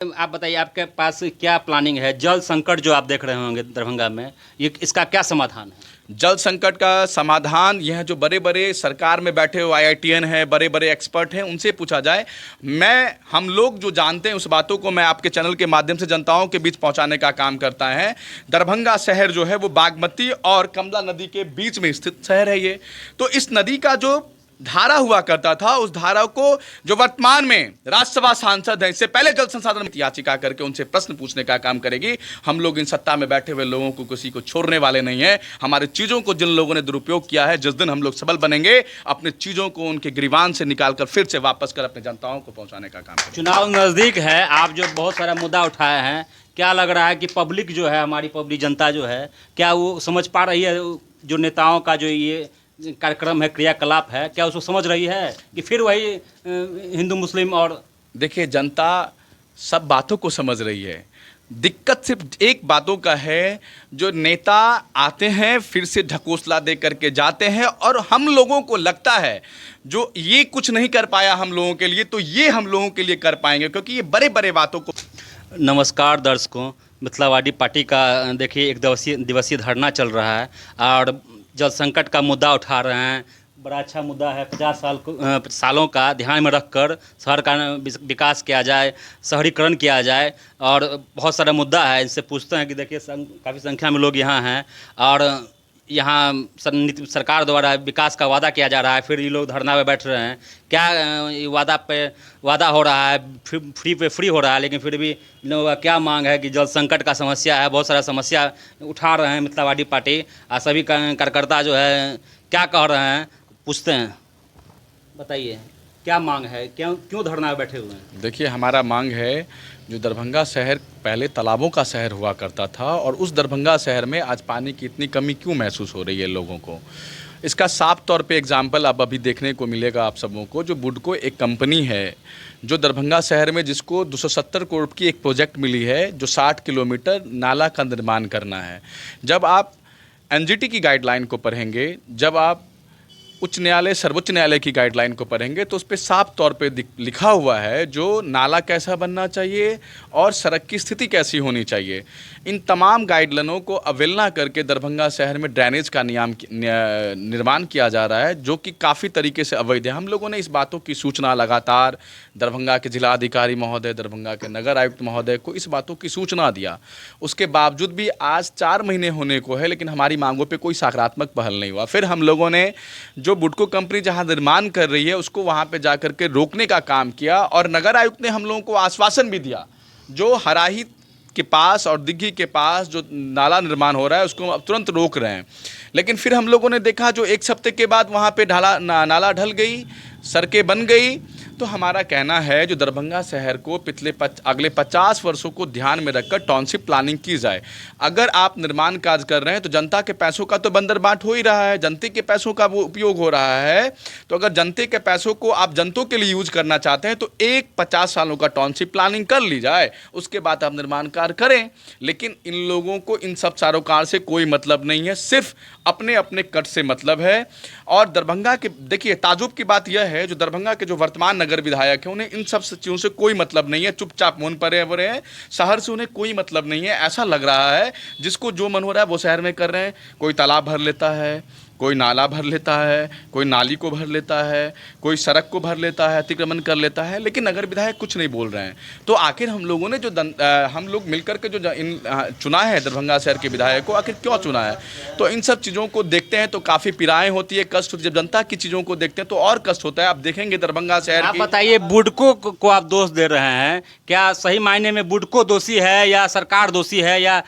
आप बताइए, आपके पास क्या प्लानिंग है? जल संकट जो आप देख रहे होंगे दरभंगा में, ये इसका क्या समाधान है? जल संकट का समाधान यह जो बड़े बड़े सरकार में बैठे हुए आईआईटीएन हैं, बड़े बड़े एक्सपर्ट हैं, उनसे पूछा जाए। हम लोग जो जानते हैं उस बातों को मैं आपके चैनल के माध्यम से जनताओं के बीच पहुंचाने का काम करता है। दरभंगा शहर जो है वो बागमती और कमला नदी के बीच में स्थित शहर है ये। तो इस नदी का जो धारा हुआ करता था, उस धारा को जो वर्तमान में राज्यसभा सांसद हैं, इससे पहले जल संसाधन याचिका करके उनसे प्रश्न पूछने का काम करेगी। हम लोग इन सत्ता में बैठे हुए लोगों को किसी को छोड़ने वाले नहीं हैं। हमारे चीज़ों को जिन लोगों ने दुरुपयोग किया है, जिस दिन हम लोग सबल बनेंगे, अपने चीज़ों को उनके गिरबान से निकालकर फिर से वापस कर अपने जनताओं को पहुँचाने का काम करेंगे। चुनाव नज़दीक है, आप जो बहुत सारा मुद्दा उठाए हैं, क्या लग रहा है कि पब्लिक जो है, हमारी पब्लिक जनता जो है, क्या वो समझ पा रही है जो नेताओं का जो ये कार्यक्रम है, क्रियाकलाप है, क्या उसको समझ रही है कि फिर वही हिंदू मुस्लिम? और देखिए, जनता सब बातों को समझ रही है। दिक्कत सिर्फ एक बातों का है, जो नेता आते हैं फिर से ढकोसला दे करके जाते हैं, और हम लोगों को लगता है जो ये कुछ नहीं कर पाया हम लोगों के लिए, तो ये हम लोगों के लिए कर पाएंगे, क्योंकि ये बड़े बड़े बातों को। नमस्कार दर्शकों, मिथिलावादी पार्टी का देखिए एक दिवसीय धरना चल रहा है और जल संकट का मुद्दा उठा रहे हैं। बड़ा अच्छा मुद्दा है। 50 सालों का ध्यान में रखकर शहर का विकास किया जाए, शहरीकरण किया जाए, और बहुत सारा मुद्दा है। इनसे पूछते हैं कि देखिए काफ़ी संख्या में लोग यहाँ हैं और यहाँ सरकार द्वारा विकास का वादा किया जा रहा है, फिर ये लोग धरना पे बैठ रहे हैं। क्या ये वादा हो रहा है, फ्री पे फ्री हो रहा है, लेकिन फिर भी लोगों का क्या मांग है कि जल संकट का समस्या है, बहुत सारा समस्या उठा रहे हैं मिथिलावादी पार्टी। और सभी कार्यकर्ता जो है क्या कह रहे हैं, पूछते हैं। बताइए क्या मांग है, क्यों धरना पे बैठे हुए हैं? देखिए, हमारा मांग है, जो दरभंगा शहर पहले तालाबों का शहर हुआ करता था, और उस दरभंगा शहर में आज पानी की इतनी कमी क्यों महसूस हो रही है लोगों को। इसका साफ तौर पे एग्जाम्पल अब अभी देखने को मिलेगा आप सबों को। जो बुडको एक कंपनी है जो दरभंगा शहर में, जिसको 270 करोड़ की एक प्रोजेक्ट मिली है, जो 60 किलोमीटर नाला का निर्माण करना है। जब आप एनजीटी की गाइडलाइन को पढ़ेंगे, जब आप उच्च न्यायालय, सर्वोच्च न्यायालय की गाइडलाइन को पढ़ेंगे, तो उस पर साफ तौर पे लिखा हुआ है जो नाला कैसा बनना चाहिए और सड़क की स्थिति कैसी होनी चाहिए। इन तमाम गाइडलाइनों को अवहेलना करके दरभंगा शहर में ड्रेनेज का निर्माण किया जा रहा है, जो कि काफ़ी तरीके से अवैध है। हम लोगों ने इस बातों की सूचना लगातार दरभंगा के जिलाधिकारी महोदय, दरभंगा के नगर आयुक्त महोदय को इस बातों की सूचना दिया। उसके बावजूद भी आज 4 महीने होने को है, लेकिन हमारी मांगों पर कोई सकारात्मक पहल नहीं हुआ। फिर हम लोगों ने जो बुडको कंपनी जहां निर्माण कर रही है उसको वहां पे जाकर के रोकने का काम किया, और नगर आयुक्त ने हम लोगों को आश्वासन भी दिया, जो हराही के पास और दिग्घी के पास जो नाला निर्माण हो रहा है उसको अब तुरंत रोक रहे हैं। लेकिन फिर हम लोगों ने देखा जो 1 हफ्ते के बाद वहाँ पे नाला ढल गई, सड़कें बन गई। तो हमारा कहना है जो दरभंगा शहर को अगले 50 वर्षों को ध्यान में रखकर टाउनशिप प्लानिंग की जाए। अगर आप निर्माण कार्य कर रहे हैं तो जनता के पैसों का तो बंदर बाट हो ही रहा है, जनता के पैसों का वो उपयोग हो रहा है। तो अगर जनता के पैसों को आप जनता के लिए यूज करना चाहते हैं तो 50 सालों का टाउनशिप प्लानिंग कर ली जाए, उसके बाद आप निर्माण कार्य करें। लेकिन इन लोगों को इन सब सरोकार से कोई मतलब नहीं है, सिर्फ अपने अपने कट से मतलब है। और दरभंगा के देखिए, ताजुब की बात यह है, जो दरभंगा के जो वर्तमान नगर विधायक हैं, उन्हें इन सब चीज़ों से कोई मतलब नहीं है, चुपचाप मौन पड़े हुए हैं। शहर से उन्हें कोई मतलब नहीं है। ऐसा लग रहा है जिसको जो मन हो रहा है वो शहर में कर रहे हैं। कोई तालाब भर लेता है, कोई नाला भर लेता है, कोई नाली को भर लेता है, कोई सड़क को भर लेता है, अतिक्रमण कर लेता है, लेकिन नगर विधायक कुछ नहीं बोल रहे हैं। तो आखिर हम लोगों ने हम लोग मिलकर के जो चुना है दरभंगा शहर के विधायक को, आखिर क्यों चुना है? तो इन सब चीज़ों को देखते हैं तो काफ़ी पीड़ाएँ होती है, कष्ट होती है। जब जनता की चीज़ों को देखते हैं तो और कष्ट होता है। आप देखेंगे दरभंगा शहर आप बताइए, बुडको को आप दोष दे रहे हैं, क्या सही मायने में बुडको दोषी है, या सरकार दोषी है, या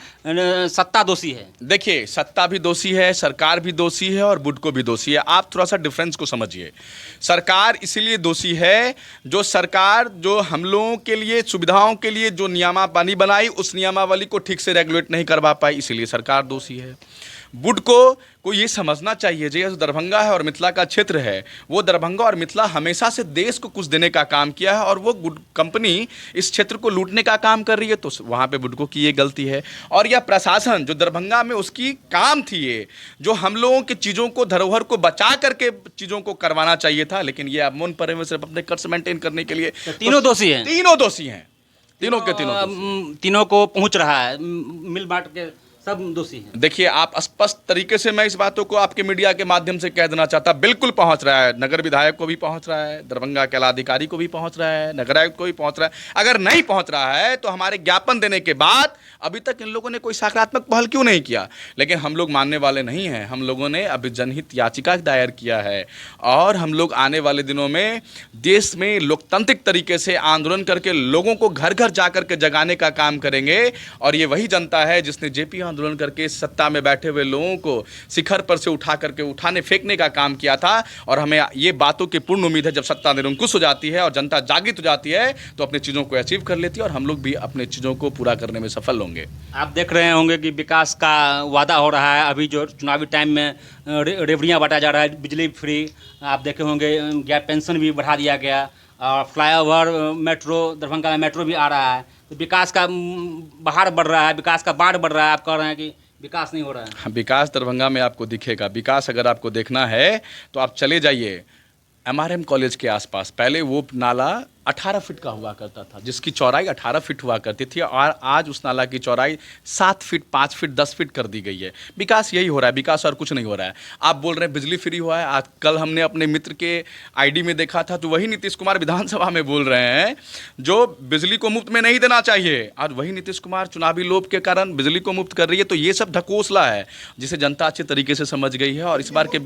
सत्ता दोषी है? देखिए, सत्ता भी दोषी है, सरकार भी दोषी है, और बुडको भी दोषी है। आप थोड़ा सा डिफरेंस को समझिए। सरकार इसलिए दोषी है जो सरकार जो हम लोगों के लिए सुविधाओं के लिए जो नियमावली बनाई, उस नियमावली को ठीक से रेगुलेट नहीं करवा पाई, इसीलिए सरकार दोषी है। बुडको को ये समझना चाहिए जो दरभंगा है और मिथिला का क्षेत्र है, वो दरभंगा और मिथिला हमेशा से देश को कुछ देने का काम किया है, और वो कंपनी इस क्षेत्र को लूटने का काम कर रही है। तो वहाँ पे बुडको की ये गलती है। और यह प्रशासन जो दरभंगा में उसकी काम थी, ये जो हम लोगों की चीज़ों को, धरोहर को बचा करके चीज़ों को करवाना चाहिए था, लेकिन ये अब मौन पड़े हुए सिर्फ अपने कर्ज मेंटेन करने के लिए। तो तीनों दोषी हैं? तीनों दोषी हैं। तीनों के तीनों दोषी। तीनों को पहुंच रहा है, मिल बांट के सब दोषी हैं। देखिए, आप स्पष्ट तरीके से मैं इस बातों को आपके मीडिया के माध्यम से कह देना चाहता, बिल्कुल पहुंच रहा है, नगर विधायक को भी पहुंच रहा है, दरभंगा के जिलाधिकारी को भी पहुंच रहा है, नगर आयुक्त को भी पहुंच रहा है। अगर नहीं पहुंच रहा है तो हमारे ज्ञापन देने के बाद अभी तक इन लोगों ने कोई सकारात्मक पहल क्यों नहीं किया? लेकिन हम लोग मानने वाले नहीं हैं। हम लोगों ने अभी जनहित याचिका दायर किया है और हम लोग आने वाले दिनों में देश में लोकतांत्रिक तरीके से आंदोलन करके लोगों को घर घर जाकर के जगाने का काम करेंगे। और ये वही जनता है जिसने जेपी आंदोलन करके सत्ता में बैठे हुए लोगों को शिखर पर से उठा करके उठाने फेंकने का काम किया था। और हमें ये बातों की पूर्ण उम्मीद है, जब सत्ता निरंकुश हो जाती है और जनता जागृत हो जाती है तो अपनी चीज़ों को अचीव कर लेती है और हम लोग भी अपनी चीज़ों को पूरा करने में सफल होंगे। आप देख रहे होंगे कि विकास का वादा हो रहा है। अभी जो चुनावी टाइम में रेवड़ियाँ बांटा जा रहा है, बिजली फ्री, आप देखे होंगे गैप पेंशन भी बढ़ा दिया गया, और फ्लाईओवर, मेट्रो, दरभंगा में मेट्रो भी आ रहा है। तो विकास का बहार बढ़ रहा है, विकास का बाढ़ बढ़ रहा है। आप कह रहे हैं कि विकास नहीं हो रहा है। विकास दरभंगा में आपको दिखेगा। विकास अगर आपको देखना है तो आप चले जाइए MRM कॉलेज के आसपास। पहले वो नाला 18 फीट का हुआ करता था, जिसकी चौड़ाई 18 फीट हुआ करती थी, और आज उस नाला की चौड़ाई 7 फीट, 5 फीट, 10 फीट कर दी गई है। विकास यही हो रहा है, विकास और कुछ नहीं हो रहा है। आप बोल रहे हैं बिजली फ्री हुआ है। आज कल हमने अपने मित्र के ID में देखा था तो वही नीतीश कुमार विधानसभा में बोल रहे हैं जो बिजली को मुफ्त में नहीं देना चाहिए, आज वही नीतीश कुमार चुनावी लोभ के कारण बिजली को मुफ्त कर रही है। तो ये सब ढकोसला है जिसे जनता अच्छे तरीके से समझ गई है। और इस बार के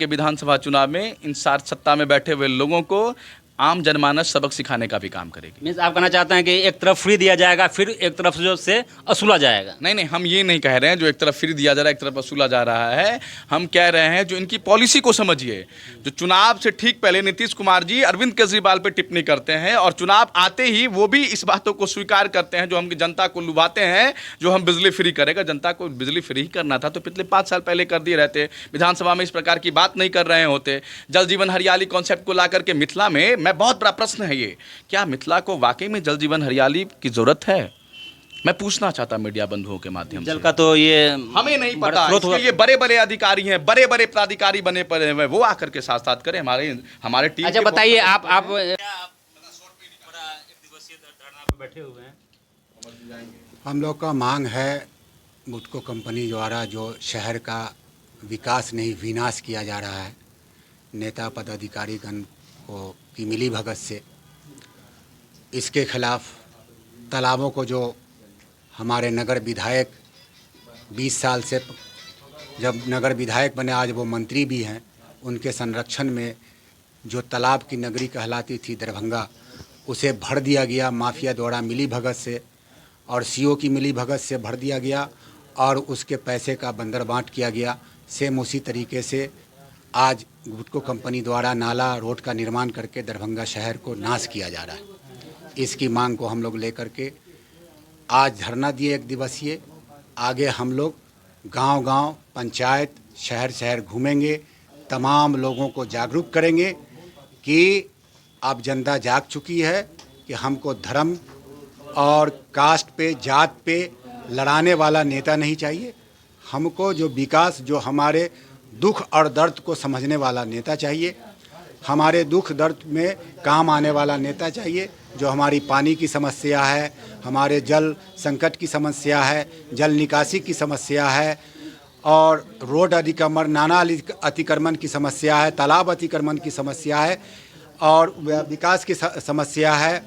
विधानसभा चुनाव में इन सत्ता में बैठे हुए लोगों को आम जनमानस सबक सिखाने का भी काम करेगी। मीन्स आप कहना चाहते हैं कि एक तरफ फ्री दिया जाएगा, फिर एक तरफ जो से असूला जाएगा? नहीं, हम ये नहीं कह रहे हैं जो एक तरफ फ्री दिया जा रहा है एक तरफ वसूला जा रहा है। हम कह रहे हैं जो इनकी पॉलिसी को समझिए। जो चुनाव से ठीक पहले नीतीश कुमार जी अरविंद केजरीवाल पे टिप्पणी करते हैं और चुनाव आते ही वो भी इस बातों को स्वीकार करते हैं, जो हम जनता को लुभाते हैं, जो हम बिजली फ्री करेगा। जनता को बिजली फ्री करना था तो पिछले 5 साल पहले कर दिए रहते, विधानसभा में इस प्रकार की बात नहीं कर रहे होते। जल जीवन हरियाली कॉन्सेप्ट को ला करके मिथिला में, मैं बहुत बड़ा प्रश्न है ये, क्या मिथिला को वाकई में जल जीवन हरियाली की जरूरत है? मैं पूछना चाहता मीडिया बंधुओं के माध्यम से। जल का तो ये हमें नहीं पता, इसके लिए बड़े बड़े अधिकारी हैं, बड़े बड़े प्राधिकारी बने पड़े हैं, वो आकर के साथ साथ करें हमारे टीम। अच्छा बताइए, आप एक दिवसीय धरना पे बैठे हुए हैं। हम लोग का मांग है बुडको कंपनी द्वारा जो शहर का विकास नहीं विनाश किया जा रहा है, नेता पदाधिकारीगण को की मिली भगत से, इसके खिलाफ तालाबों को जो हमारे नगर विधायक 20 साल से जब नगर विधायक बने, आज वो मंत्री भी हैं, उनके संरक्षण में जो तालाब की नगरी कहलाती थी दरभंगा, उसे भर दिया गया माफिया द्वारा मिली भगत से, और CO की मिली भगत से भर दिया गया और उसके पैसे का बंदरबांट किया गया। सेम उसी तरीके से आज बुडको कंपनी द्वारा नाला रोड का निर्माण करके दरभंगा शहर को नाश किया जा रहा है। इसकी मांग को हम लोग लेकर के आज धरना दिए 1 दिवसीय। आगे हम लोग गांव-गांव, पंचायत, शहर घूमेंगे, तमाम लोगों को जागरूक करेंगे कि अब जनता जाग चुकी है कि हमको धर्म और कास्ट पे, जात पे लड़ाने वाला नेता नहीं चाहिए। हमको जो विकास, जो हमारे दुख और दर्द को समझने वाला नेता चाहिए, हमारे दुख दर्द में काम आने वाला नेता चाहिए। जो हमारी पानी की समस्या है, हमारे जल संकट की समस्या है, जल निकासी की समस्या है, और रोड अतिक्रमण, नाला अतिक्रमण की समस्या है, तालाब अतिक्रमण की समस्या है, और विकास की समस्या है,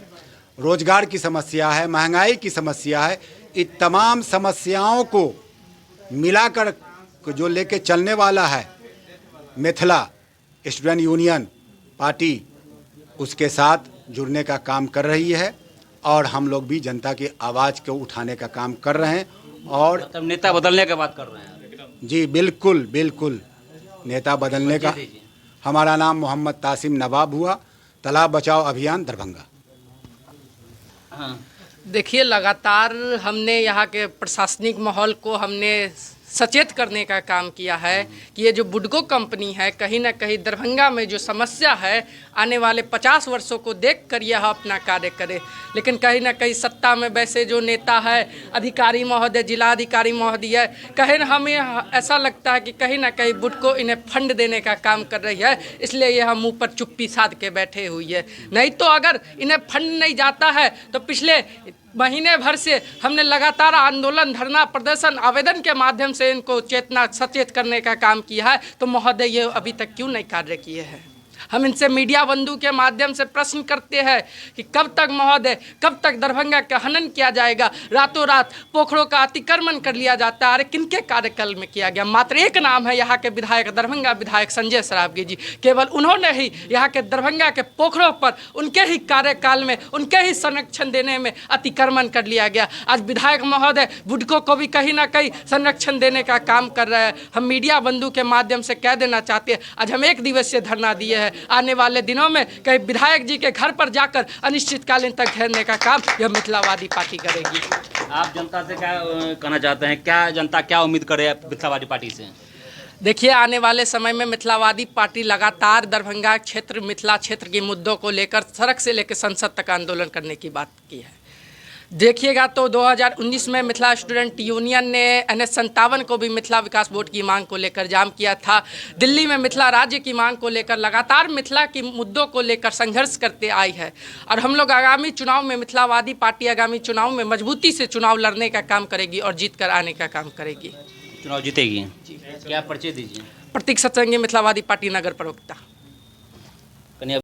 रोजगार की समस्या है, महंगाई की समस्या है। इन तमाम समस्याओं को मिलाकर जो लेके चलने वाला है मिथिला स्टूडेंट यूनियन पार्टी, उसके साथ जुड़ने का काम कर रही है, और हम लोग भी जनता की आवाज़ को उठाने का काम कर रहे हैं। और मतलब नेता बदलने की बात कर रहे हैं? जी बिल्कुल बिल्कुल, नेता बदलने का। हमारा नाम मोहम्मद तासिम नवाब हुआ, तालाब बचाओ अभियान दरभंगा। हाँ, देखिए, लगातार हमने यहाँ के प्रशासनिक माहौल को हमने सचेत करने का काम किया है कि ये जो बुडको कंपनी है कहीं ना कहीं दरभंगा में जो समस्या है आने वाले 50 वर्षों को देखकर यह अपना कार्य करे। लेकिन कहीं ना कहीं सत्ता में वैसे जो नेता है, अधिकारी महोदय, जिलाधिकारी महोदय, कहीं हमें ऐसा लगता है कि कहीं ना कहीं बुडको इन्हें फंड देने का काम कर रही है, इसलिए यह मुंह पर चुप्पी साध के बैठे हुई है। नहीं तो अगर इन्हें फंड नहीं जाता है तो पिछले महीने भर से हमने लगातार आंदोलन, धरना प्रदर्शन, आवेदन के माध्यम से इनको चेतना सचेत करने का काम किया है, तो महोदय ये अभी तक क्यों नहीं कार्य किए हैं? हम इनसे मीडिया बंधु के माध्यम से प्रश्न करते हैं कि कब तक महोदय, कब तक दरभंगा का हनन किया जाएगा? रातों रात पोखरों का अतिक्रमण कर लिया जाता है। अरे किनके कार्यकाल में किया गया? मात्र एक नाम है यहाँ के विधायक, दरभंगा विधायक संजय सरावगी जी। केवल उन्होंने ही यहाँ के दरभंगा के पोखरों पर उनके ही कार्यकाल में, उनके ही संरक्षण देने में अतिक्रमण कर लिया गया। आज विधायक महोदय बुडको को भी कहीं ना कहीं संरक्षण देने का काम कर रहे हैं। हम मीडिया बंधु के माध्यम से कह देना चाहते हैं, आज हम 1 दिवसीय धरना दिए हैं। आने वाले दिनों में कहीं विधायक जी के घर पर जाकर अनिश्चितकालीन तक घेरने का काम यह मिथिलावादी पार्टी करेगी। आप जनता से क्या कहना चाहते हैं? क्या जनता क्या उम्मीद करे मिथिलावादी पार्टी से? देखिए, आने वाले समय में मिथिलावादी पार्टी लगातार दरभंगा क्षेत्र, मिथिला क्षेत्र के मुद्दों को लेकर सड़क से लेकर संसद तक आंदोलन करने की बात की है। देखिएगा तो 2019 में मिथिला स्टूडेंट यूनियन ने NH57 को भी मिथिला विकास बोर्ड की मांग को लेकर जाम किया था। दिल्ली में मिथिला राज्य की मांग को लेकर लगातार मिथिला के मुद्दों को लेकर संघर्ष करते आई है। और हम लोग आगामी चुनाव में, मिथिलावादी पार्टी आगामी चुनाव में मजबूती से चुनाव लड़ने का काम करेगी और जीत कर आने का काम करेगी। चुनाव जीतेगी? क्या परिचय दीजिए। प्रतीक सत्संगी, मिथिलावादी पार्टी नगर प्रवक्ता।